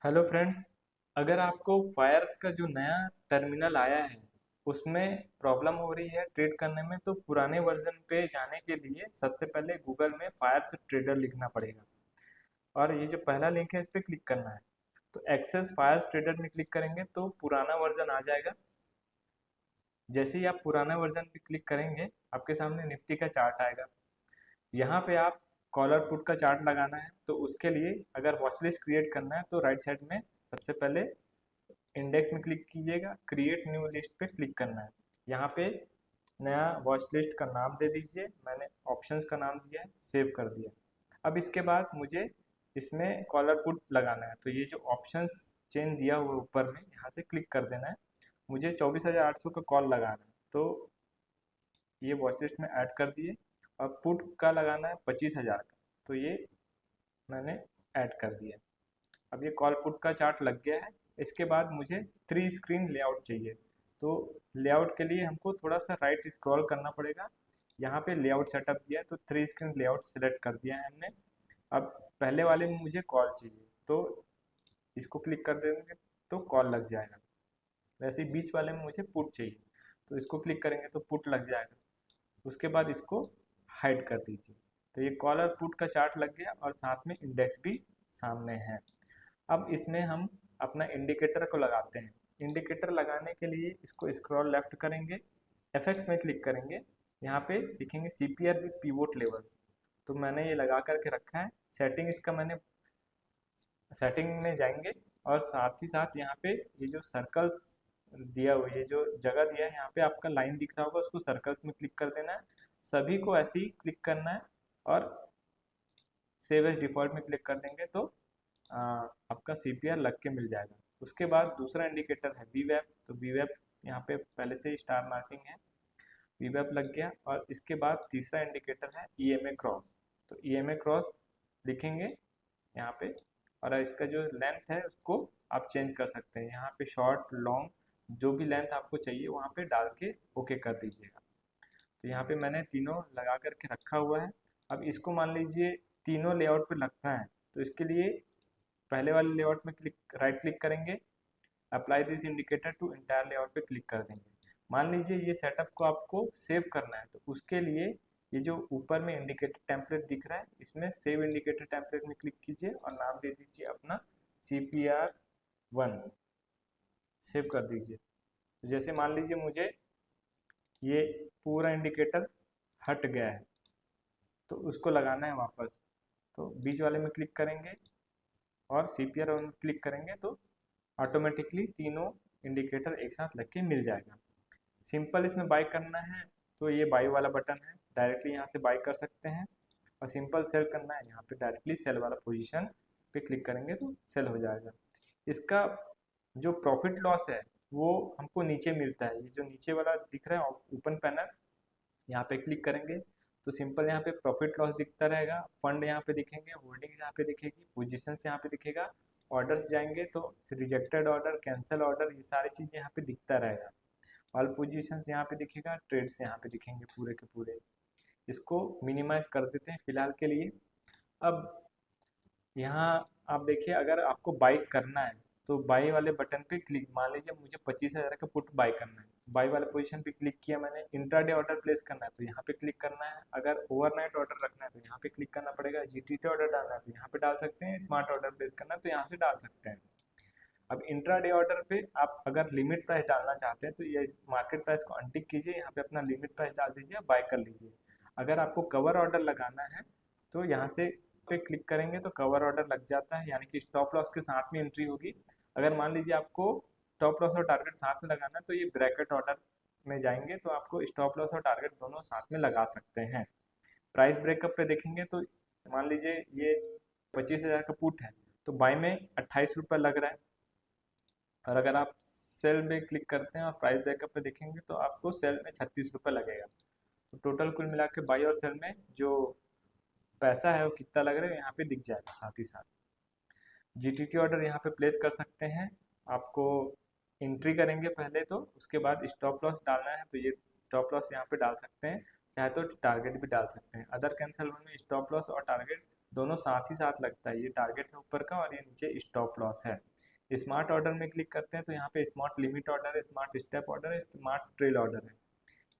Hello friends. अगर आपको Fyers का जो नया टर्मिनल आया है उसमें प्रॉब्लम हो रही है ट्रेड करने में, तो पुराने वर्जन पे जाने के लिए सबसे पहले गूगल में फायर्स ट्रेडर लिखना पड़ेगा और ये जो पहला लिंक है इस पर क्लिक करना है। तो एक्सेस फायर्स ट्रेडर में क्लिक करेंगे तो पुराना वर्जन आ जाएगा। जैसे ही आप पुराना वर्जन पे क्लिक करेंगे आपके सामने निफ्टी का चार्ट आएगा। यहाँ पे आप कॉलर पुट का चार्ट लगाना है, तो उसके लिए अगर वॉच लिस्ट क्रिएट करना है तो राइट साइड में सबसे पहले इंडेक्स में क्लिक कीजिएगा, क्रिएट न्यू लिस्ट पे क्लिक करना है। यहाँ पे नया वॉच लिस्ट का नाम दे दीजिए, मैंने ऑप्शंस का नाम दिया है, सेव कर दिया। अब इसके बाद मुझे इसमें कॉलर पुट लगाना है, तो ये जो ऑप्शंस चेन दिया हुआ है ऊपर में यहाँ से क्लिक कर देना है। मुझे 24,800 का कॉल लगाना है, तो ये वॉच लिस्ट में ऐड कर दिए। और पुट का लगाना है 25,000 का, तो ये मैंने ऐड कर दिया। अब ये कॉल पुट का चार्ट लग गया है। इसके बाद मुझे 3 स्क्रीन लेआउट चाहिए, तो लेआउट के लिए हमको थोड़ा सा राइट स्क्रॉल करना पड़ेगा। यहाँ पे लेआउट सेटअप दिया है तो 3 स्क्रीन लेआउट सेलेक्ट कर दिया है हमने। अब पहले वाले में मुझे कॉल चाहिए, तो इसको क्लिक कर देंगे तो कॉल लग जाएगा। वैसे ही बीच वाले में मुझे पुट चाहिए, तो इसको क्लिक करेंगे तो पुट लग जाएगा। उसके बाद इसको हाइड कर दीजिए। तो ये कॉलर पुट का चार्ट लग गया और साथ में इंडेक्स भी सामने है। अब इसमें हम अपना इंडिकेटर को लगाते हैं। इंडिकेटर लगाने के लिए इसको स्क्रॉल लेफ्ट करेंगे, एफएक्स में क्लिक करेंगे, यहाँ पे लिखेंगे सीपीआर विद पिवोट लेवल्स। तो मैंने ये लगा करके रखा है। सेटिंग इसका मैंने सेटिंग में जाएंगे और साथ ही साथ यहाँ पे ये जो सर्कल्स दिया हुआ, ये जो जगह दिया है यहाँ पे आपका लाइन दिख रहा होगा, उसको सर्कल्स में क्लिक कर देना है। सभी को ऐसे ही क्लिक करना है और सेव एज डिफॉल्ट में क्लिक कर देंगे तो आपका सीपीआर लग के मिल जाएगा। उसके बाद दूसरा इंडिकेटर है वीवैप, तो वीवैप यहाँ पे पहले से ही स्टार मार्किंग है, वीवैप लग गया। और इसके बाद तीसरा इंडिकेटर है ईएमए क्रॉस, तो ईएमए क्रॉस लिखेंगे यहाँ पे। और इसका जो लेंथ है उसको आप चेंज कर सकते हैं, यहाँ पे शॉर्ट लॉन्ग जो भी लेंथ आपको चाहिए वहाँ पे डाल के ओके कर दीजिएगा। तो यहाँ पे मैंने तीनों लगा करके रखा हुआ है। अब इसको मान लीजिए तीनों लेआउट पे लगना है, तो इसके लिए पहले वाले लेआउट में राइट क्लिक करेंगे, apply this indicator to entire layout पे क्लिक कर देंगे। मान लीजिए ये सेटअप को आपको सेव करना है, तो उसके लिए ये जो ऊपर में इंडिकेटर टेम्पलेट दिख रहा है इसमें सेव इंडिकेटर टेम्पलेट में क्लिक कीजिए और नाम दे दीजिए अपना CPR1, सेव कर दीजिए। तो जैसे मान लीजिए मुझे ये पूरा इंडिकेटर हट गया है तो उसको लगाना है वापस, तो बीच वाले में क्लिक करेंगे और CPR1 में क्लिक करेंगे तो ऑटोमेटिकली तीनों इंडिकेटर एक साथ लग के मिल जाएगा। सिंपल इसमें बाय करना है तो ये बाय वाला बटन है, डायरेक्टली यहाँ से बाय कर सकते हैं। और सिंपल सेल करना है, यहाँ पे डायरेक्टली सेल वाला पोजीशन पे क्लिक करेंगे तो सेल हो जाएगा। इसका जो प्रॉफिट लॉस है वो हमको नीचे मिलता है, ये जो नीचे वाला दिख रहा है ओपन पैनल, यहाँ पे क्लिक करेंगे तो सिंपल यहाँ पे प्रॉफिट लॉस दिखता रहेगा, फंड यहाँ पे दिखेंगे, होल्डिंग यहाँ पे दिखेगी, पोजीशंस यहाँ पे दिखेगा, ऑर्डर्स जाएंगे तो रिजेक्टेड ऑर्डर, कैंसिल ऑर्डर, ये सारी चीज़ यहाँ पे दिखता रहेगा। ऑल पोजीशंस यहाँ पे दिखेगा, ट्रेड्स यहाँ पे दिखेंगे पूरे के पूरे। इसको मिनिमाइज कर देते हैं फिलहाल के लिए। अब यहाँ आप देखिए, अगर आपको बाई करना है तो बाई वाले बटन पे क्लिक, मान लीजिए मुझे 25,000 का पुट बाई करना है, बाई वाले पोजीशन पे क्लिक किया मैंने। इंट्राडे ऑर्डर प्लेस करना है तो यहाँ पे क्लिक करना है। अगर ओवरनाइट ऑर्डर रखना है तो यहाँ पे क्लिक करना पड़ेगा। जीटीटी ऑर्डर डालना है तो यहाँ पे डाल सकते हैं, स्मार्ट ऑर्डर प्लेस करना है तो यहाँ से डाल सकते हैं। अब इंट्राडे ऑर्डर पे आप अगर लिमिट प्राइस डालना चाहते हैं तो ये मार्केट प्राइस को अनटिक कीजिए, यहाँ पे अपना लिमिट प्राइस डाल दीजिए, बाय कर लीजिए। अगर आपको कवर ऑर्डर लगाना है तो यहाँ से पे क्लिक करेंगे तो कवर ऑर्डर लग जाता है, यानी कि स्टॉप लॉस के साथ में एंट्री होगी। अगर मान लीजिए आपको स्टॉप लॉस और टारगेट साथ में लगाना है तो ये ब्रैकेट ऑर्डर में जाएंगे तो आपको स्टॉप लॉस और टारगेट दोनों साथ में लगा सकते हैं। प्राइस ब्रेकअप पे देखेंगे तो मान लीजिए ये 25,000 का पुट है तो बाई में 28 रुपये लग रहा है, और अगर आप सेल में क्लिक करते हैं और प्राइस ब्रेकअप पे देखेंगे तो आपको सेल में 36 रुपये लगेगा। तो टोटल कुल मिला के बाई और सेल में जो पैसा है वो कितना लग रहा है यहाँ पे दिख जाएगा साथ ही साथ। जीटीटी ऑर्डर यहाँ पे प्लेस कर सकते हैं। आपको एंट्री करेंगे पहले, तो उसके बाद स्टॉप लॉस डालना है तो ये स्टॉप लॉस यहाँ पे डाल सकते हैं, चाहे तो टारगेट भी डाल सकते हैं। अदर कैंसल में स्टॉप लॉस और टारगेट दोनों साथ ही साथ लगता है, ये टारगेट है ऊपर का और ये नीचे स्टॉप लॉस है। स्मार्ट ऑर्डर में क्लिक करते हैं तो यहाँ पे स्मार्ट लिमिट ऑर्डर है, स्मार्ट स्टेप ऑर्डर है, स्मार्ट ट्रेल ऑर्डर है।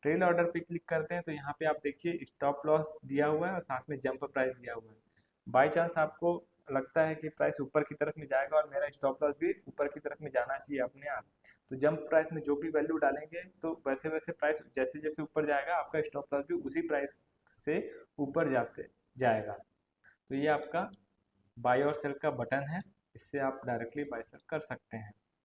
ट्रेल ऑर्डर पे क्लिक करते हैं तो यहाँ पे आप देखिए स्टॉप लॉस दिया हुआ है और साथ में जंप प्राइस दिया हुआ है। बाई चांस आपको लगता है कि प्राइस ऊपर की तरफ में जाएगा और मेरा स्टॉप लॉस भी ऊपर की तरफ में जाना चाहिए अपने आप, तो जंप प्राइस में जो भी वैल्यू डालेंगे तो वैसे वैसे प्राइस जैसे जैसे ऊपर जाएगा आपका स्टॉप लॉस भी उसी प्राइस से ऊपर जाते जाएगा। तो ये आपका बाय और सेल का बटन है, इससे आप डायरेक्टली बाय सेल कर सकते हैं।